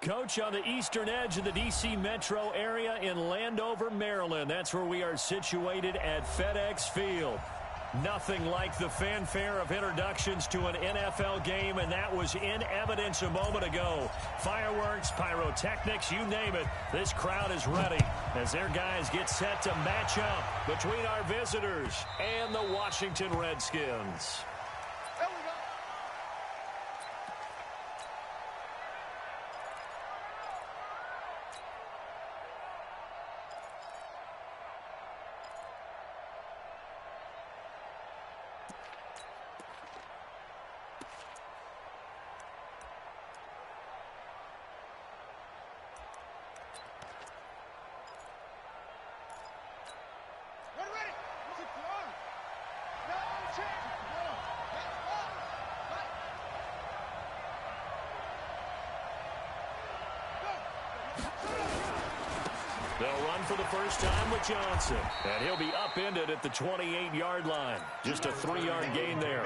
Coach, on the eastern edge of the D.C. metro area in Landover, Maryland. That's where we are situated at FedEx Field. Nothing like the fanfare of introductions to an NFL game, and that was in evidence a moment ago. Fireworks, pyrotechnics, you name it. This crowd is ready as their guys get set to match up between our visitors and the Washington Redskins. They'll run for the first time with Johnson. And he'll be upended at the 28-yard line. Just a 3-yard gain there.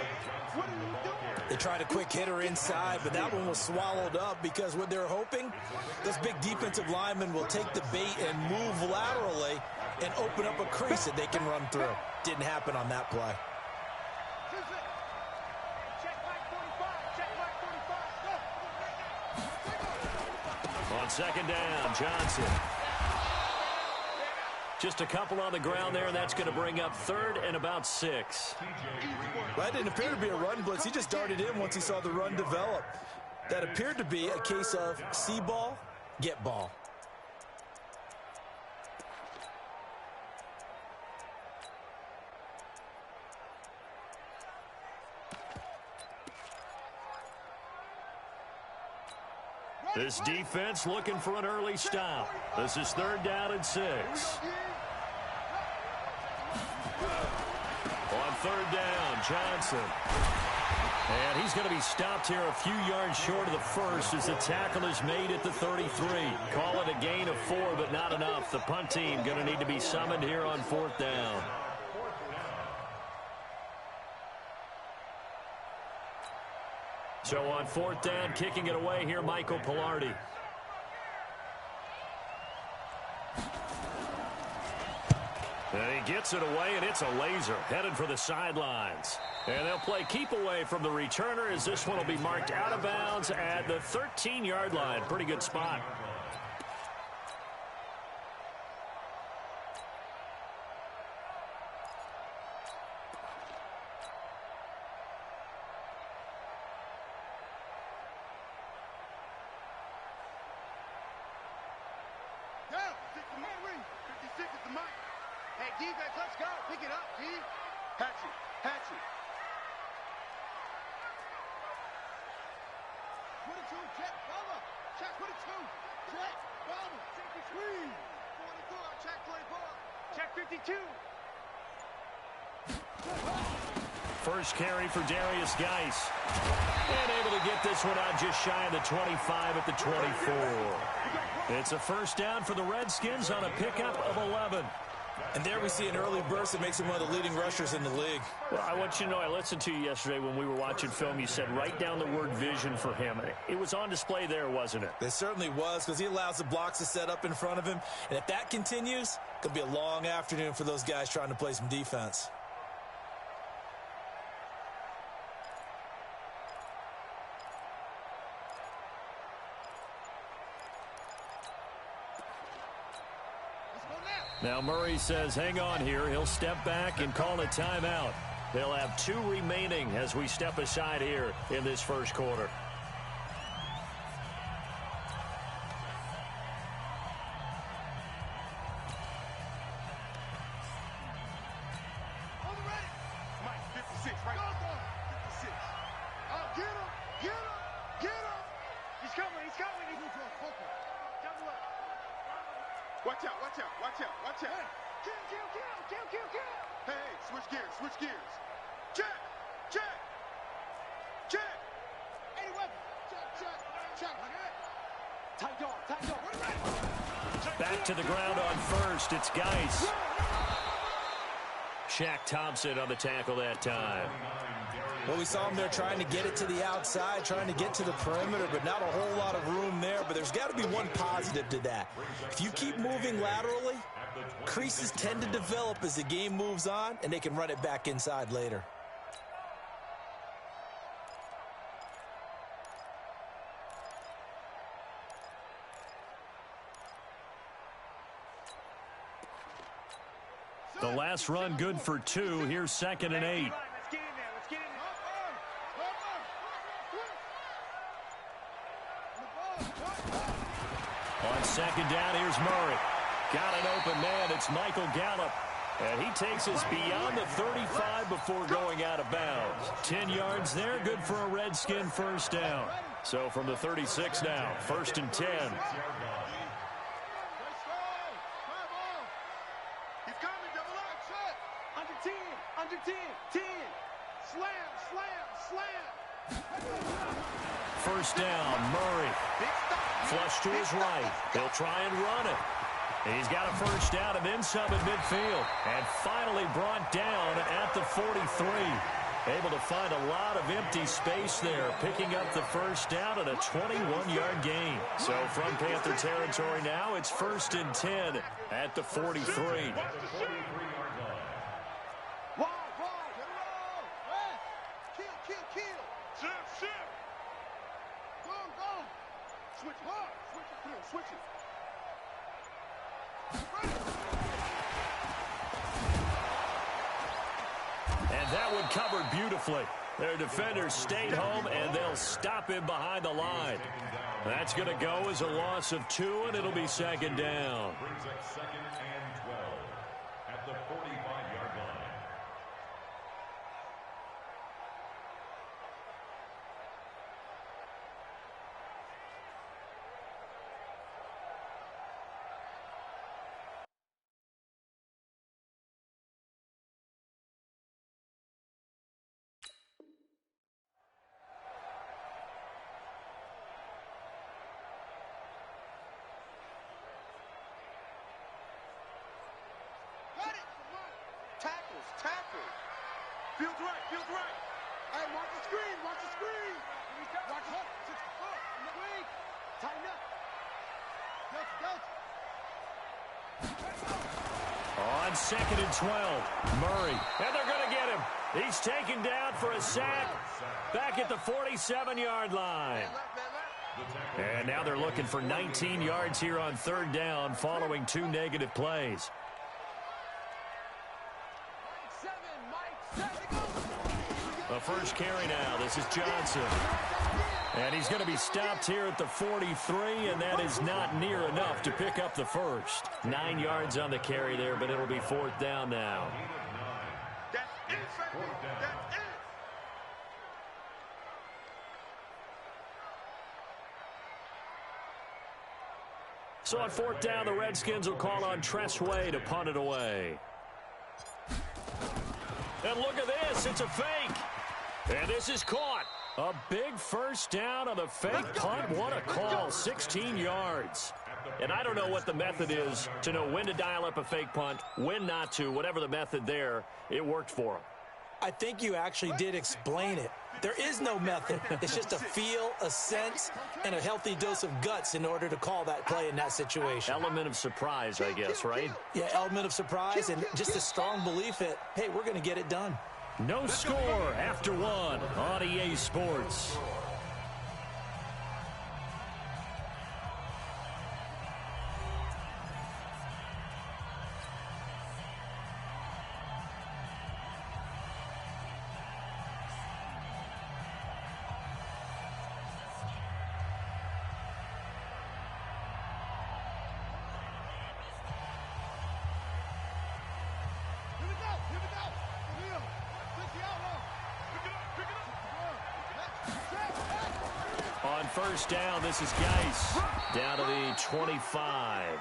They tried a quick hitter inside, but that one was swallowed up because what they're hoping, those big defensive linemen will take the bait and move laterally and open up a crease that they can run through. Didn't happen on that play. On second down, Johnson. Just a couple on the ground there, and that's going to bring up third and about 6. That didn't appear to be a run blitz. He just darted in once he saw the run develop. That appeared to be a case of see ball, get ball. This defense looking for an early stop. This is third down and 6. On third down, Johnson. And he's going to be stopped here a few yards short of the first as the tackle is made at the 33. Call it a gain of 4, but not enough. The punt team going to need to be summoned here on fourth down. So on fourth down, kicking it away here, Michael Pilardi. And he gets it away, and it's a laser headed for the sidelines. And they'll play keep away from the returner as this one will be marked out of bounds at the 13-yard line. Pretty good spot. First carry for Darius Geis. And able to get this one out just shy of the 25 at the 24. It's a first down for the Redskins on a pickup of 11. And there we see an early burst that makes him one of the leading rushers in the league. Well, I want you to know, I listened to you yesterday when we were watching film. You said write down the word vision for him. It was on display there, wasn't it? It certainly was, because he allows the blocks to set up in front of him. And if that continues, it could be a long afternoon for those guys trying to play some defense. Now Murray says hang on here. He'll step back and call a timeout. They'll have 2 remaining as we step aside here in this first quarter. Back to the ground on first. It's Geis. Shaq Thompson on the tackle that time. Well, we saw him there trying to get it to the outside, trying to get to the perimeter, but not a whole lot of room there. But there's got to be one positive to that. If you keep moving laterally, creases tend to develop as the game moves on, and they can run it back inside later. The last run good for 2. Here's 2nd and 8. On 2nd down, here's Murray. Got an open man. It's Michael Gallup. And he takes us beyond the 35 before going out of bounds. 10 yards there, good for a Redskin first down. So from the 36 now, 1st and 10. Under 10, 10, slam, slam, slam. First down, Murray. Flush to his right. They'll try and run it. He's got a first down and then some at midfield. And finally brought down at the 43. Able to find a lot of empty space there, picking up the first down and a 21-yard gain. So from Panther territory now, it's 1st and 10 at the 43. And that one covered beautifully. Their defenders stayed home, and they'll stop him behind the line. That's going to go as a loss of 2, and it'll be 2nd down. Brings up 2nd and 12 at the 45-yard line. Tackle. Feels right. Hey, watch the screen. Watch hook. Weak. Tighten up. On 2nd and 12, Murray. And they're going to get him. He's taken down for a sack back at the 47-yard line. And now they're looking for 19 yards here on 3rd down following 2 negative plays. The first carry now. This is Johnson. And he's going to be stopped here at the 43, and that is not near enough to pick up the first. 9 yards on the carry there, but it'll be 4th down now. So on 4th down, the Redskins will call on Tressway to punt it away. And look at this. It's a fake. And this is caught. A big first down on the fake punt. What a call. 16 yards. And I don't know what the method is to know when to dial up a fake punt, when not to. Whatever the method there, it worked for him. I think you actually did explain it. There is no method. It's just a feel, a sense, and a healthy dose of guts in order to call that play in that situation. Element of surprise, I guess, right? Yeah, element of surprise and just a strong belief that, hey, we're going to get it done. No score after 1 on EA Sports. On first down, this is Geis down to the 25.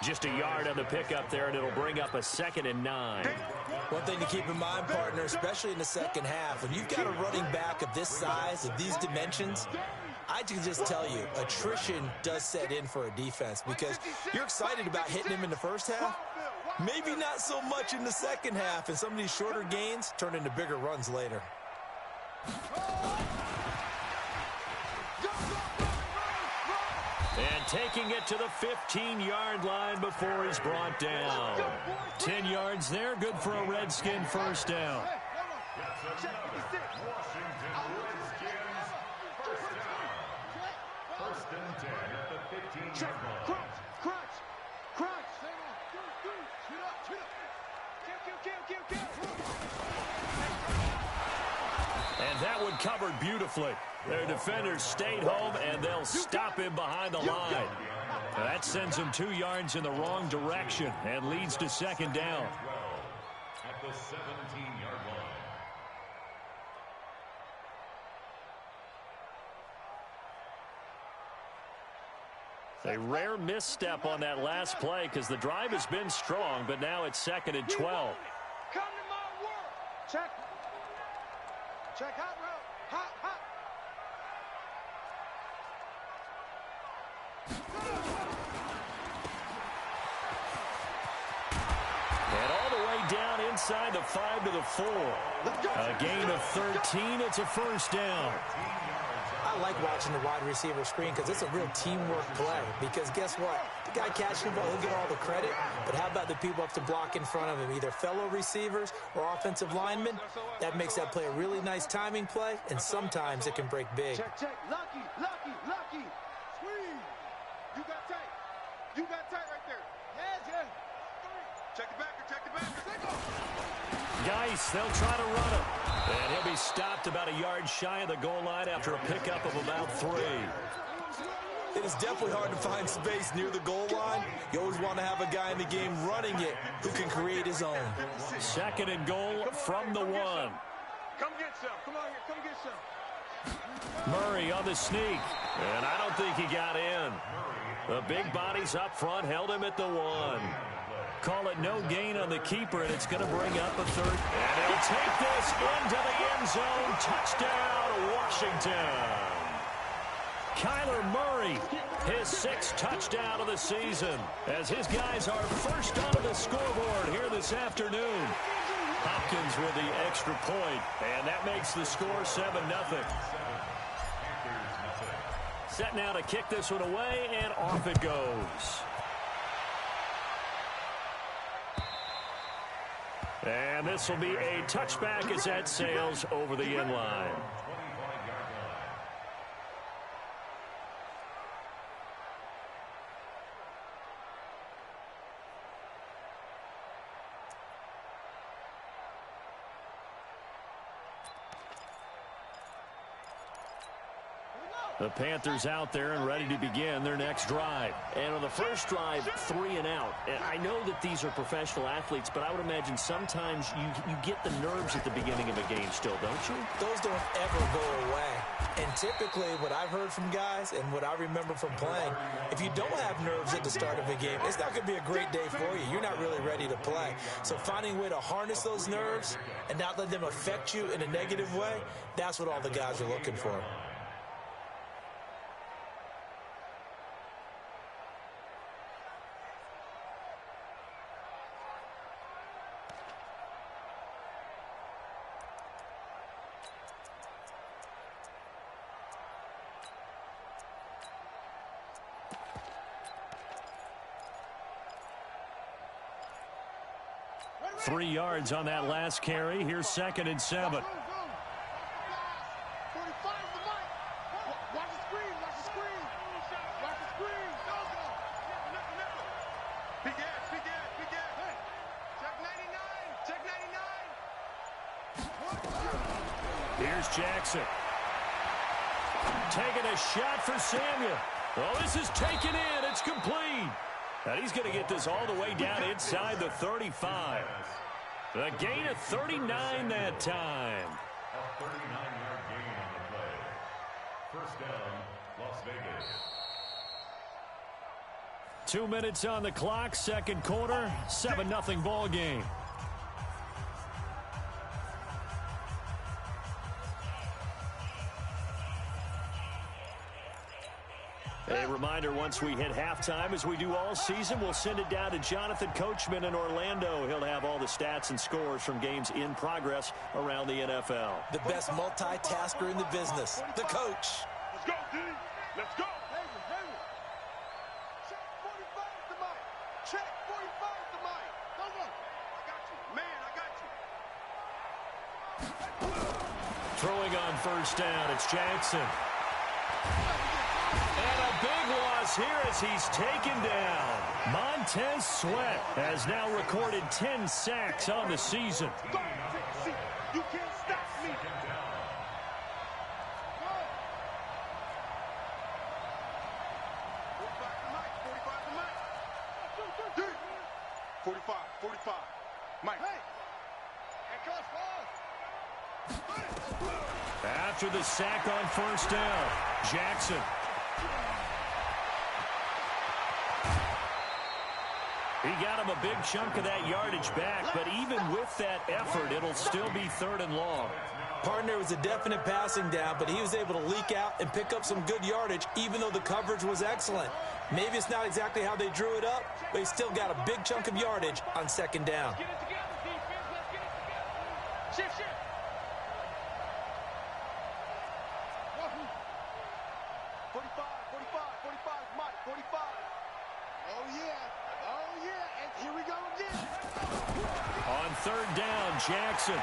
Just a yard on the pickup there, and it'll bring up a 2nd and 9. One thing to keep in mind, partner, especially in the second half, when you've got a running back of this size, of these dimensions, I can just tell you, attrition does set in for a defense because you're excited about hitting him in the first half. Maybe not so much in the second half, and some of these shorter gains turn into bigger runs later. And taking it to the 15-yard line before he's brought down. 10 yards there, good for a Redskin first down. Washington Redskins first down. First and 10 at the 15-yard line. Crunch. Shoot up. Kill. And that one covered beautifully. Their defenders stayed home, and they'll stop him behind the line. That sends him 2 yards in the wrong direction and leads to second down. At the 17-yard line. A rare misstep on that last play because the drive has been strong, but now it's second and 12. Come to my work. Check hot route. Hot. And all the way down inside the 5 to the 4. A gain of 13. It's a first down. I like watching the wide receiver screen because it's a real teamwork play. Because guess what? The guy catching the ball, he'll get all the credit. But how about the people up to block in front of him? Either fellow receivers or offensive linemen. That makes that play a really nice timing play. And sometimes it can break big. Check. Lucky. Squeeze. You got tight right there. Yeah. Check the backer. Geis, they'll try to run him. And he'll be stopped about a yard shy of the goal line after a pickup of about 3. It is definitely hard to find space near the goal line. You always want to have a guy in the game running it who can create his own. Second and goal from the 1. Come get some. Come on here. Come get some. Murray on the sneak. And I don't think he got in. The big bodies up front held him at the 1. Call it no gain on the keeper, and it's going to bring up a third. And he'll take this into the end zone. Touchdown, Washington. Kyler Murray, his 6th touchdown of the season, as his guys are first onto the scoreboard here this afternoon. Hopkins with the extra point, and that makes the score 7-0. Set now to kick this one away, and off it goes. And this will be a touchback as that sails over the end line. The Panthers out there and ready to begin their next drive. And on the first drive, 3 and out. And I know that these are professional athletes, but I would imagine sometimes you get the nerves at the beginning of a game still, don't you? Those don't ever go away. And typically what I've heard from guys and what I remember from playing, if you don't have nerves at the start of a game, it's not going to be a great day for you. You're not really ready to play. So finding a way to harness those nerves and not let them affect you in a negative way, that's what all the guys are looking for. Three yards on that last carry. Here's second and 7. 45 the mic. Watch the screen. Big ass. Hey, check 99. Here's Jackson. Taking a shot for Samuel. Well, this is taken in. It's complete. And he's going to get this all the way down inside the 35. The gain of 39 that time. A 39-yard gain on the play. First down, Las Vegas. 2 minutes on the clock, second quarter, 7-0 ball game. A reminder, once we hit halftime, as we do all season, we'll send it down to Jonathan Coachman in Orlando. He'll have all the stats and scores from games in progress around the NFL. The best multitasker in the business, the coach. Let's go, D. Let's go. Check 45 to Mike. Check 45 to Mike. Go. I got you. Man, I got you. Throwing on first down, it's Jackson. And a big loss here as he's taken down. Montez Sweat has now recorded 10 sacks on the season. Go. Take a seat. You can't stop me. 45. Mike. Hey. After the sack on first down, Jackson. He got him a big chunk of that yardage back, but even with that effort, it'll still be 3rd and long. Partner was a definite passing down, but he was able to leak out and pick up some good yardage, even though the coverage was excellent. Maybe it's not exactly how they drew it up, but he still got a big chunk of yardage on 2nd down. Get it together, defense. Let's get it together. Shift. 45, Mike, 45. Oh, yeah. And here we go again. On 3rd down, Jackson.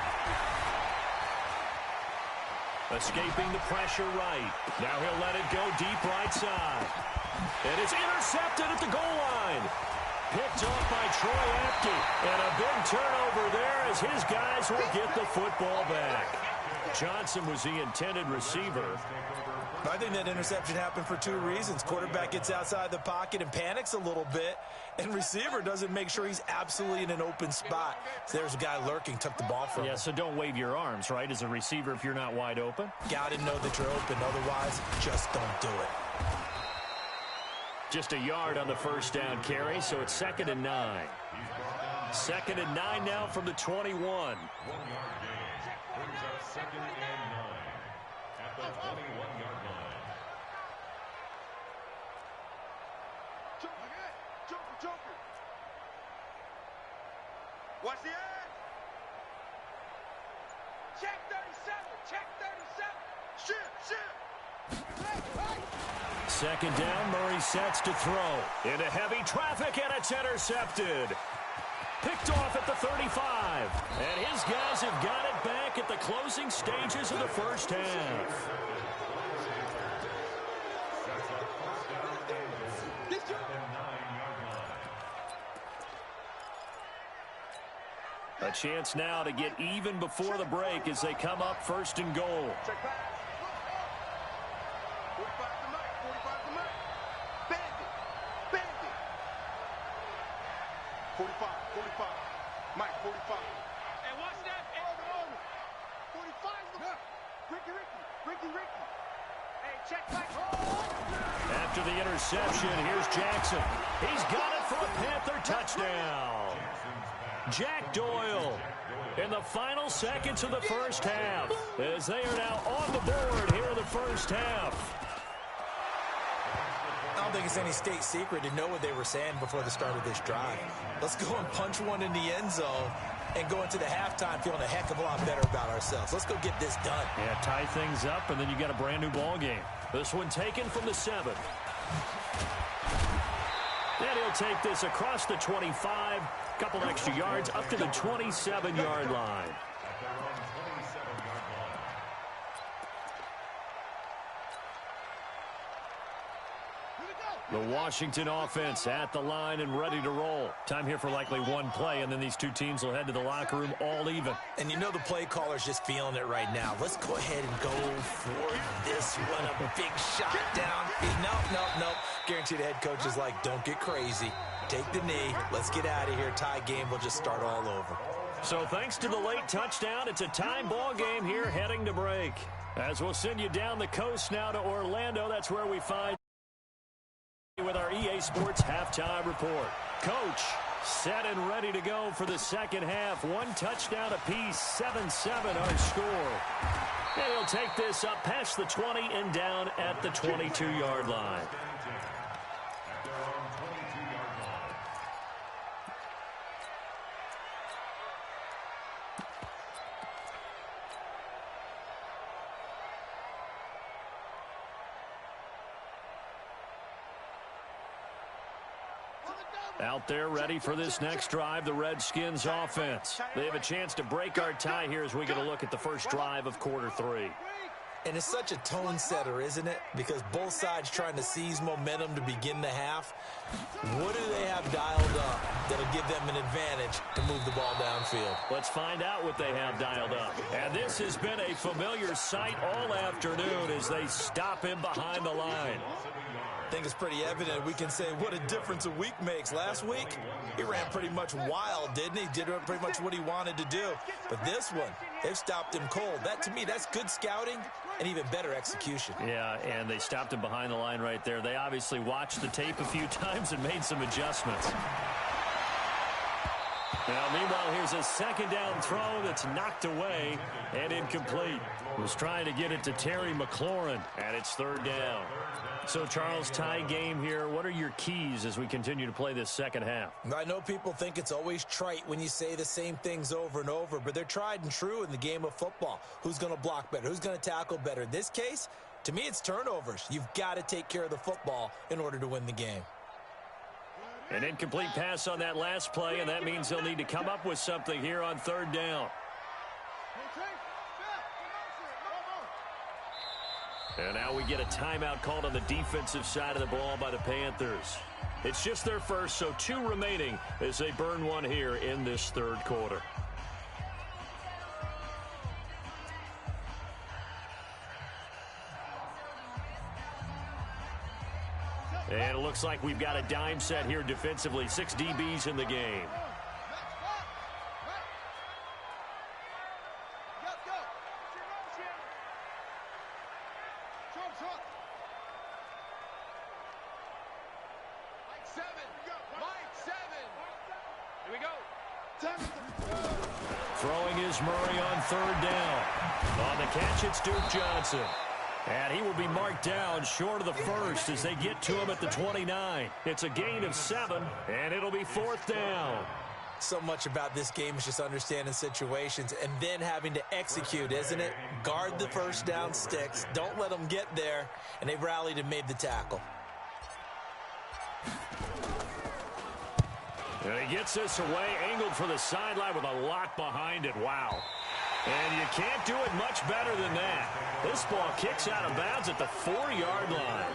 Escaping the pressure right. Now he'll let it go deep right side. And it's intercepted at the goal line. Picked off by Troy Apke. And a big turnover there as his guys will get the football back. Johnson was the intended receiver. I think that interception happened for 2 reasons. Quarterback gets outside the pocket and panics a little bit, and receiver doesn't make sure he's absolutely in an open spot. So there's a guy lurking, took the ball from him. Yeah, so don't wave your arms, right, as a receiver if you're not wide open. Got to know that you're open. Otherwise, just don't do it. Just a yard on the first down carry, so it's 2nd and 9. 2nd and 9 now from the 21. 1-yard gain. Brings up 2nd and 9 at the 21-yard line. Joker. Watch the edge. Check 37. Shift. 2nd down, Murray sets to throw. Into heavy traffic, and it's intercepted. Picked off at the 35. And his guys have got it back at the closing stages of the first half. A chance now to get even before the break as they come up 1st and goal. Check pass. 45 to Mike. Bandit. 45. Mike, 45. And watch that. 45. Ricky. Hey, check back. After the interception, here's Jackson. He's got it for a Panther touchdown. Jack Doyle in the final seconds of the first half as they are now on the board here in the first half. I don't think it's any state secret to know what they were saying before the start of this drive. Let's go and punch one in the end zone and go into the halftime feeling a heck of a lot better about ourselves. Let's go get this done. Yeah, tie things up, and then you got a brand new ball game. This one taken from the 7. And he'll take this across the 25. Couple extra yards up to the 27-yard line. The Washington offense at the line and ready to roll. Time here for likely one play, and then these two teams will head to the locker room all even. And you know the play caller's just feeling it right now. Let's go ahead and go for this one. A big shot down. Nope. Guarantee the head coach is like, don't get crazy. Take the knee. Let's get out of here. Tie game will just start all over. So thanks to the late touchdown, it's a time ball game here heading to break. As we'll send you down the coast now to Orlando. That's where we find with our EA Sports halftime report. Coach set and ready to go for the second half. One touchdown apiece, 7-7 our score. And he'll take this up past the 20 and down at the 22-yard line. Out there ready for this next drive, the Redskins offense. They have a chance to break our tie here as we get a look at the first drive of quarter 3. And it's such a tone setter, isn't it? Because both sides trying to seize momentum to begin the half. What do they have dialed up that'll give them an advantage to move the ball downfield? Let's find out what they have dialed up. And this has been a familiar sight all afternoon as they stop him behind the line. I think it's pretty evident. We can say what a difference a week makes. Last week, he ran pretty much wild, didn't he? Did pretty much what he wanted to do. But this one, they've stopped him cold. That, to me, that's good scouting and even better execution. Yeah, and they stopped him behind the line right there. They obviously watched the tape a few times and made some adjustments. Now, meanwhile, here's a second down throw that's knocked away and incomplete. Was trying to get it to Terry McLaurin, and it's third down. So, Charles, tie game here. What are your keys as we continue to play this second half? I know people think it's always trite when you say the same things over and over, but they're tried and true in the game of football. Who's going to block better? Who's going to tackle better? In this case, to me, it's turnovers. You've got to take care of the football in order to win the game. An incomplete pass on that last play, and that means they'll need to come up with something here on third down. And now we get a timeout called on the defensive side of the ball by the Panthers. It's just their first, so 2 remaining as they burn one here in this third quarter. And it looks like we've got a dime set here defensively. 6 DBs in the game. Throwing is Murray on third down. On the catch, it's Duke Johnson. And he will be marked down short of the first as they get to him at the 29. It's a gain of 7, and it'll be fourth down. So much about this game is just understanding situations and then having to execute, isn't it? Guard the first down sticks. Don't let them get there. And they've rallied and made the tackle. And he gets this away, angled for the sideline with a lot behind it. Wow. And you can't do it much better than that. This ball kicks out of bounds at the 4-yard line.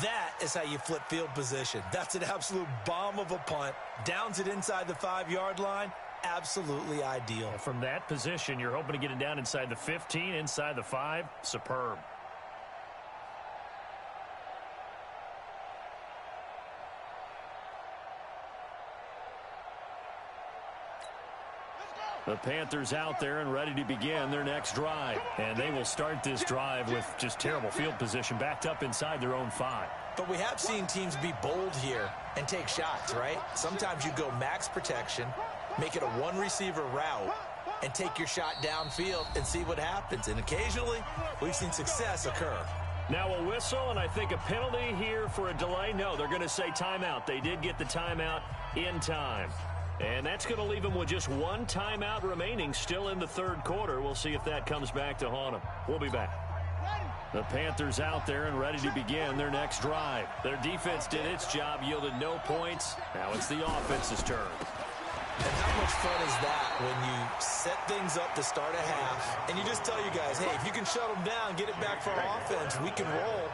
That is how you flip field position. That's an absolute bomb of a punt. Downs it inside the 5-yard line. Absolutely ideal. From that position, you're hoping to get it down inside the 15, inside the 5. Superb. The Panthers out there and ready to begin their next drive. And they will start this drive with just terrible field position, backed up inside their own 5. But we have seen teams be bold here and take shots, right? Sometimes you go max protection, make it a one-receiver route, and take your shot downfield and see what happens. And occasionally, we've seen success occur. Now a whistle, and I think a penalty here for a delay. No, they're going to say timeout. They did get the timeout in time. And that's going to leave them with just 1 timeout remaining still in the third quarter. We'll see if that comes back to haunt them. We'll be back. The Panthers out there and ready to begin their next drive. Their defense did its job, yielded no points. Now it's the offense's turn. And how much fun is that when you set things up to start a half, and you just tell you guys, hey, if you can shut them down, get it back for our offense, we can roll.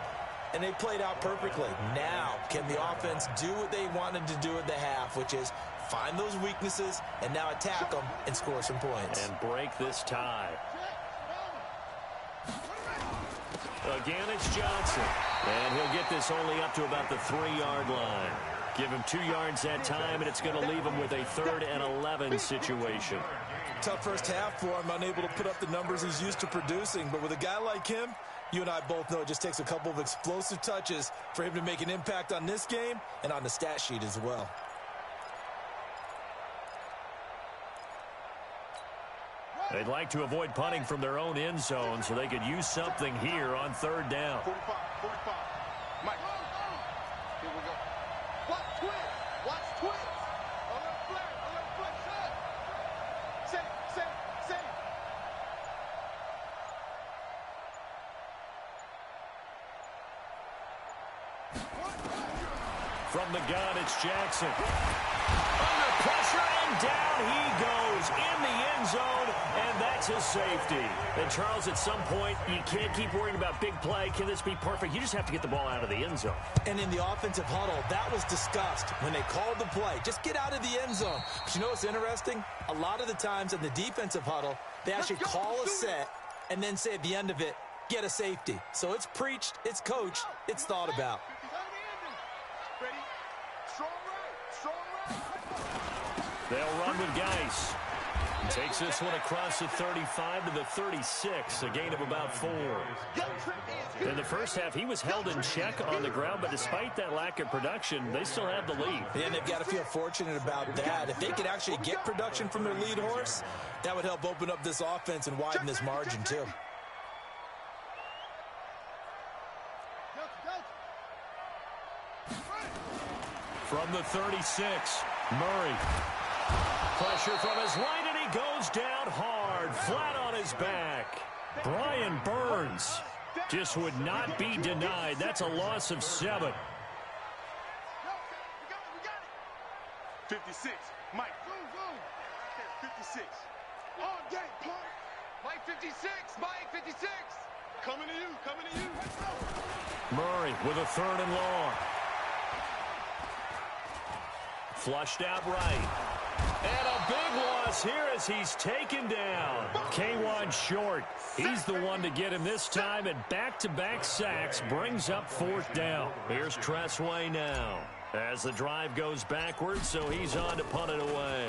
And they played out perfectly. Now, can the offense do what they wanted to do at the half, which is find those weaknesses and now attack them and score some points. And break this tie. Again, it's Johnson. And he'll get this only up to about the 3-yard line. Give him 2 yards that time, and it's going to leave him with a 3rd and 11 situation. Tough first half for him, unable to put up the numbers he's used to producing. But with a guy like him, you and I both know it just takes a couple of explosive touches for him to make an impact on this game and on the stat sheet as well. They'd like to avoid punting from their own end zone so they could use something here on 3rd down. 45. Mike. Here we go. Watch twist. Watch twist. A little flash. Save. 4 From the gun, it's Jackson. Under pressure, and down he goes in the end zone, and that's his safety. And, Charles, at some point, you can't keep worrying about big play. Can this be perfect? You just have to get the ball out of the end zone. And in the offensive huddle, that was discussed when they called the play. Just get out of the end zone. But you know what's interesting? A lot of the times in the defensive huddle, they actually call a set and then say at the end of it, get a safety. So it's preached, it's coached, it's thought about. They'll run with Geis. Takes this one across the 35 to the 36, a gain of about 4. In the first half, he was held in check on the ground, but despite that lack of production, they still have the lead. And they've got to feel fortunate about that. If they could actually get production from their lead horse, that would help open up this offense and widen this margin, too. From the 36, Murray. Pressure from his right, and he goes down hard, flat on his back. Brian Burns just would not be denied. That's a loss of 7. 56, Mike. 56. All day, Clark. Mike 56, Mike 56. Coming to you, coming to you. Murray with a 3rd and long. Flushed out right. And a big loss here as he's taken down. K'Wan Short. He's the one to get him this time, and back-to-back sacks brings up 4th down. Here's Tressway now as the drive goes backwards, so he's on to punt it away.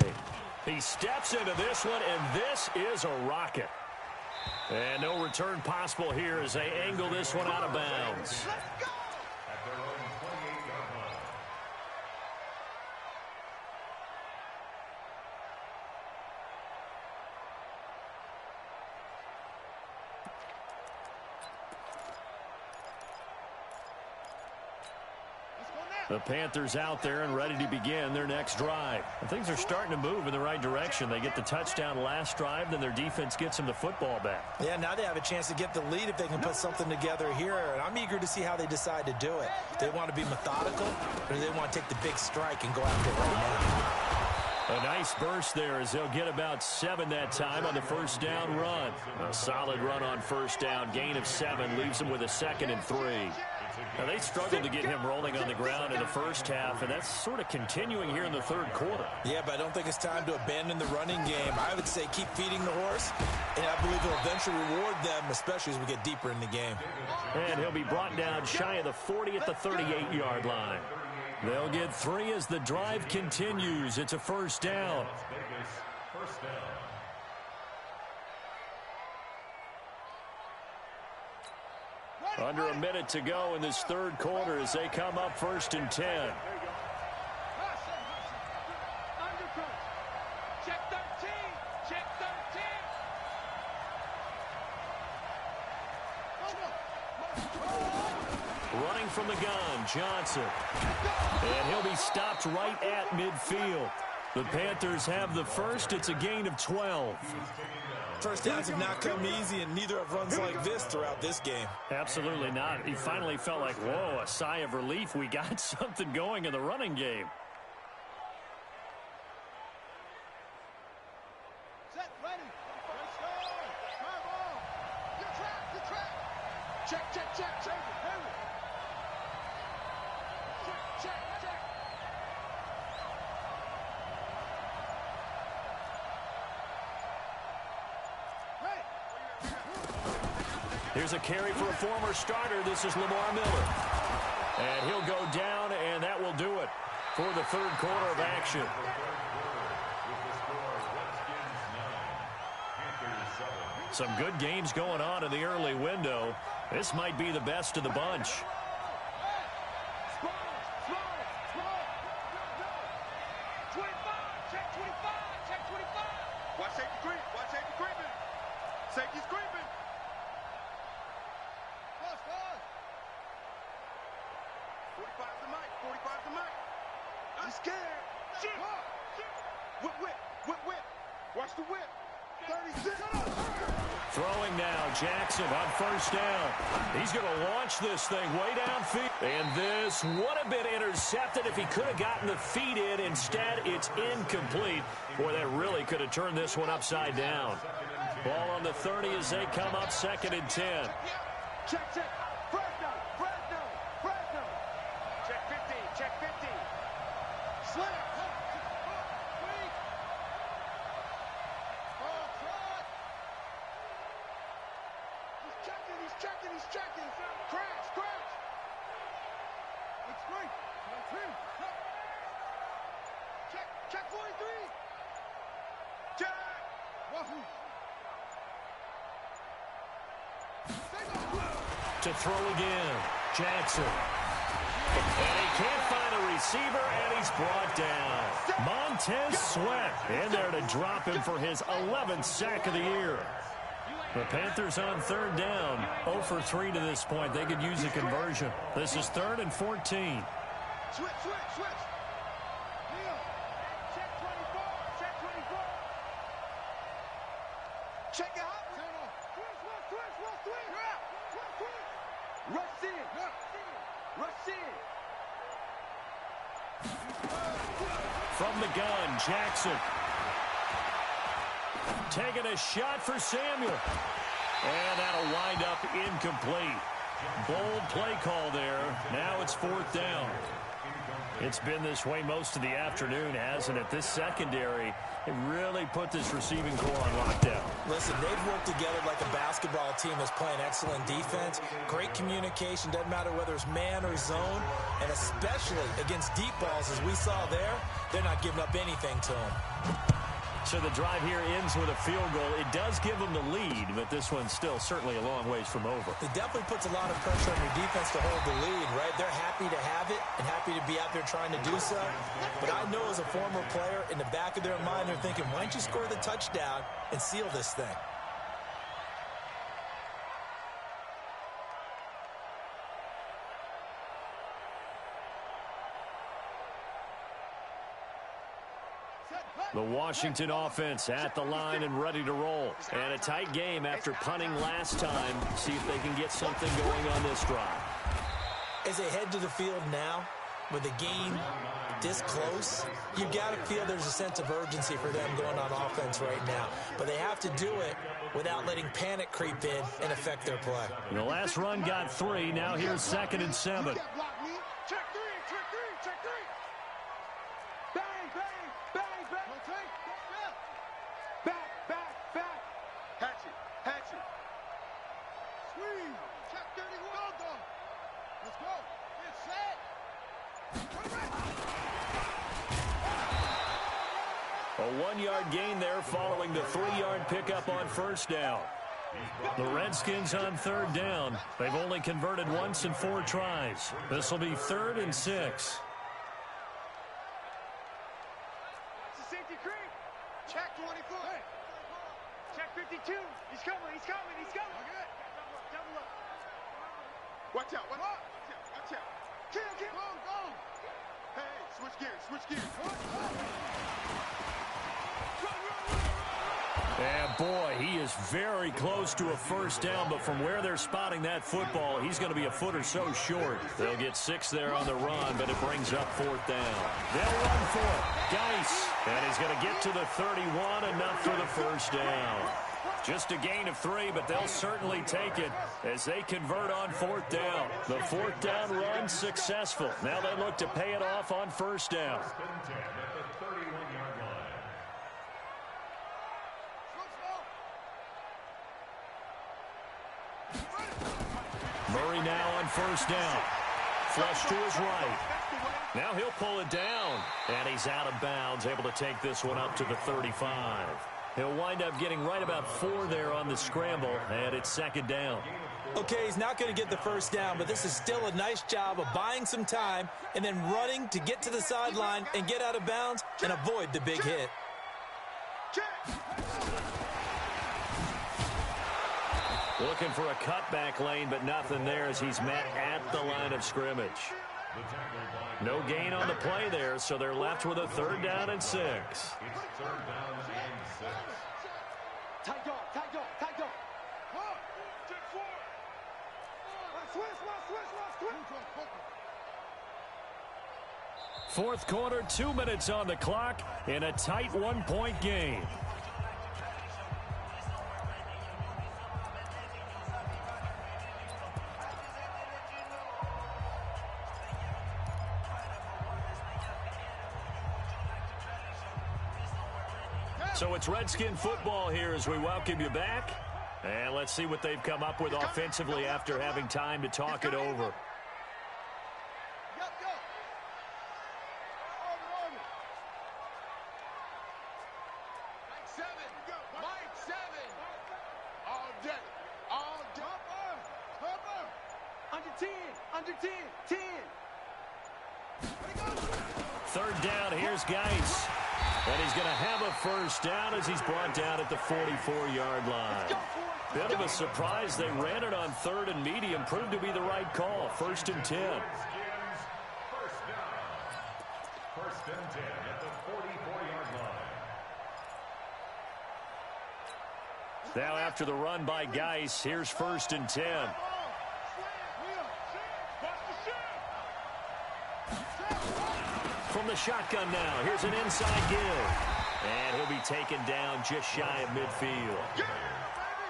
He steps into this one, and this is a rocket. And no return possible here as they angle this one out of bounds. The Panthers out there and ready to begin their next drive. And things are starting to move in the right direction. They get the touchdown last drive, then their defense gets them the football back. Yeah, now they have a chance to get the lead if they can put something together here. And I'm eager to see how they decide to do it. Do they want to be methodical, or do they want to take the big strike and go after it right now? A nice burst there as they'll get about 7 that time on the 1st down run. A solid run on 1st down. Gain of 7 leaves them with a 2nd and 3. Now, they struggled to get him rolling on the ground in the first half, and that's sort of continuing here in the 3rd quarter. Yeah, but I don't think it's time to abandon the running game. I would say keep feeding the horse, and I believe he'll eventually reward them, especially as we get deeper in the game. And he'll be brought down shy of the 40 at the 38-yard line. They'll get 3 as the drive continues. It's a 1st down. Under a minute to go in this 3rd quarter as they come up 1st and 10. Check 13. Check 13. Running from the gun, Johnson. And he'll be stopped right at midfield. The Panthers have the first. It's a gain of 12. First downs have not come easy, and neither have runs like this throughout this game. Absolutely not. He finally felt like, whoa, a sigh of relief. We got something going in the running game. Set, ready. Good track. Check. Check. Here's a carry for a former starter. This is Lamar Miller. And he'll go down, and that will do it for the 3rd quarter of action. Some good games going on in the early window. This might be the best of the bunch. Watch safety creeping. Safety's creeping. Pause. 45 to Mike. I'm scared. Shit. Whip. Watch the whip. Throwing now, Jackson on first down. He's going to launch this thing way downfield. And this would have been intercepted if he could have gotten the feet in. Instead, it's incomplete. Boy, that really could have turned this one upside down. Ball on the 30 as they come up 2nd and 10. Check, check. Fresno. Check 50, check 50. Slam. He's checking. Crash. It's great. Check 43. Check. Wahoo. To throw again, Jackson. And he can't find a receiver, and he's brought down. Montez Sweat in there to drop him for his 11th sack of the year. The Panthers on 3rd down, 0 for 3 to this point. They could use a conversion. This is 3rd and 14. Switch. Check 24. Check it out. Rush in. From the gun, Jackson. Taking a shot for Samuel. And that'll wind up incomplete. Bold play call there. Now it's 4th down. It's been this way most of the afternoon, hasn't it? This secondary, it really put this receiving core on lockdown. Listen, they've worked together like a basketball team that's playing excellent defense. Great communication, doesn't matter whether it's man or zone. And especially against deep balls, as we saw there, they're not giving up anything to them. So the drive here ends with a field goal. It does give them the lead, but this one's still certainly a long ways from over. It definitely puts a lot of pressure on your defense to hold the lead, right? They're happy to have it and happy to be out there trying to do so. But I know as a former player, in the back of their mind, they're thinking, why don't you score the touchdown and seal this thing? The Washington offense at the line and ready to roll. And a tight game after punting last time. See if they can get something going on this drive. As they head to the field now, with the game this close, you've got to feel there's a sense of urgency for them going on offense right now. But they have to do it without letting panic creep in and affect their play. The last run got 3. Now here's 2nd and 7. Check 3. Back. Hatchet. Squeeze. Check 31. Go. Let's go. Get set. A 1-yard gain there following the 3-yard pickup on first down. The Redskins on 3rd down. They've only converted once in 4 tries. This will be 3rd and 6. Safety creep. Check 24. Check 52. He's coming. Okay. Double up. Watch out. Kill. Go. Hey, switch gears. And boy, he is very close to a first down, but from where they're spotting that football, he's going to be a foot or so short. They'll get 6 there on the run, but it brings up 4th down. They'll run for it. Geis, and he's going to get to the 31, enough for the first down. Just a gain of 3, but they'll certainly take it as they convert on 4th down. The 4th down run successful. Now they look to pay it off on first down. Murray now on first down. Flush to his right. Now he'll pull it down. And he's out of bounds, able to take this one up to the 35. He'll wind up getting right about 4 there on the scramble, and it's 2nd down. Okay, he's not going to get the first down, but this is still a nice job of buying some time and then running to get to the sideline and get out of bounds and avoid the big hit. Looking for a cutback lane, but nothing there as he's met at the line of scrimmage. No gain on the play there, so they're left with a 3rd down and 6. Tight dog, tight dog, tight dog. Fourth quarter, 2 minutes on the clock in a tight one-point game. So it's Redskin football here as we welcome you back. And let's see what they've come up with offensively after having time to talk it over. Under 10, 10. Third down, here's Geis. And he's going to have a first down as he's brought down at the 44-yard line. Bit of a surprise. They ran it on third and medium. Proved to be the right call. First and 10. First down. First and 10 at the 44-yard line. Now after the run by Geis, here's first and 10. From the shotgun now, here's an inside give. And he'll be taken down just shy of midfield.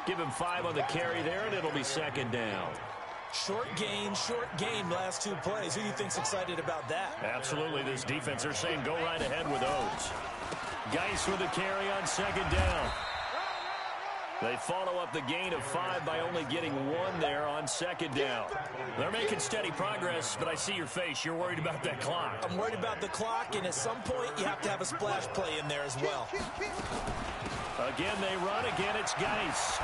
Give him 5 on the carry there, and it'll be second down. Short gain last 2 plays. Who do you think's excited about that? Absolutely, this defense, they're saying go right ahead with those. Geis with a carry on second down. They follow up the gain of 5 by only getting 1 there on second down. They're making steady progress, but I see your face. You're worried about that clock. I'm worried about the clock, and at some point, you have to have a splash play in there as well. Again, they run. Again, it's Geis.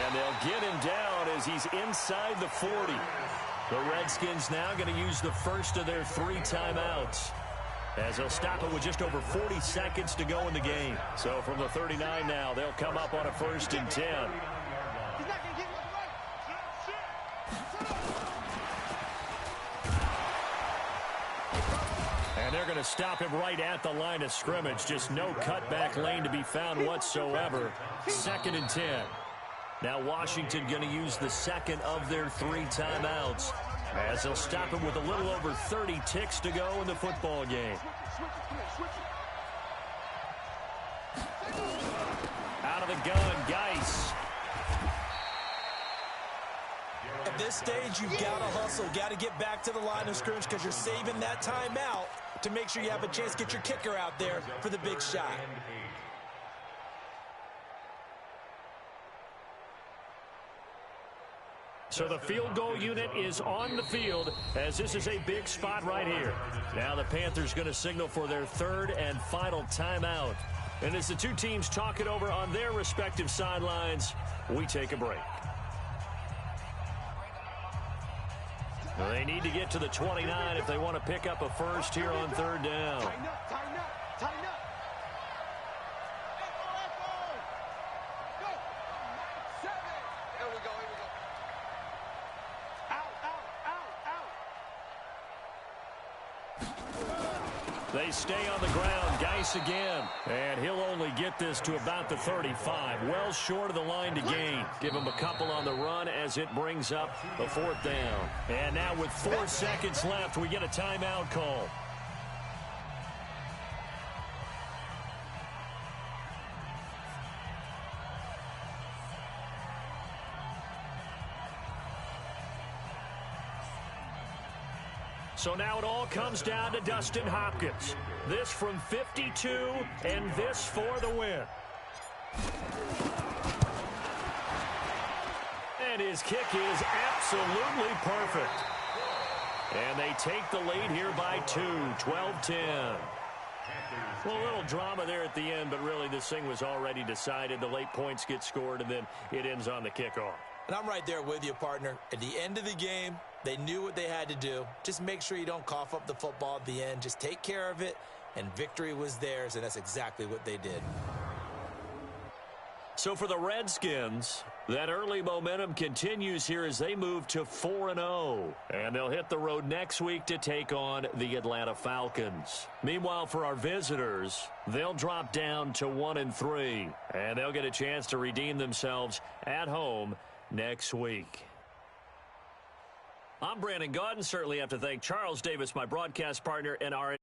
And they'll get him down as he's inside the 40. The Redskins now going to use the first of their 3 timeouts, as they'll stop it with just over 40 seconds to go in the game. So from the 39 now, they'll come up on a first and 10. And they're going to stop him right at the line of scrimmage. Just no cutback lane to be found whatsoever. Second and 10. Now Washington going to use the second of their 3 timeouts, as they'll stop him with a little over 30 ticks to go in the football game. Out of the gun, Geis. At this stage, you've got to hustle, got to get back to the line of scrimmage because you're saving that timeout to make sure you have a chance to get your kicker out there for the big shot. So the field goal unit is on the field, as this is a big spot right here. Now the Panthers going to signal for their 3rd and final timeout. And as the 2 teams talk it over on their respective sidelines, we take a break. They need to get to the 29 if they want to pick up a first here on 3rd down. Tighten up, tighten up, tighten up. Go. 7. Here we go, here we go. They stay on the ground. Geis again. And he'll only get this to about the 35. Well short of the line to gain. Give him a couple on the run as it brings up the 4th down. And now with 4 seconds left, we get a timeout call. So now it all comes down to Dustin Hopkins. This from 52, and this for the win. And his kick is absolutely perfect. And they take the lead here by 2, 12-10. Well, a little drama there at the end, but really this thing was already decided. The late points get scored, and then it ends on the kickoff. And I'm right there with you, partner. At the end of the game, they knew what they had to do. Just make sure you don't cough up the football at the end. Just take care of it, and victory was theirs, and that's exactly what they did. So for the Redskins, that early momentum continues here as they move to 4-0. And they'll hit the road next week to take on the Atlanta Falcons. Meanwhile, for our visitors, they'll drop down to 1-3. And they'll get a chance to redeem themselves at home next week. I'm Brandon Gaudin. Certainly have to thank Charles Davis, my broadcast partner, and our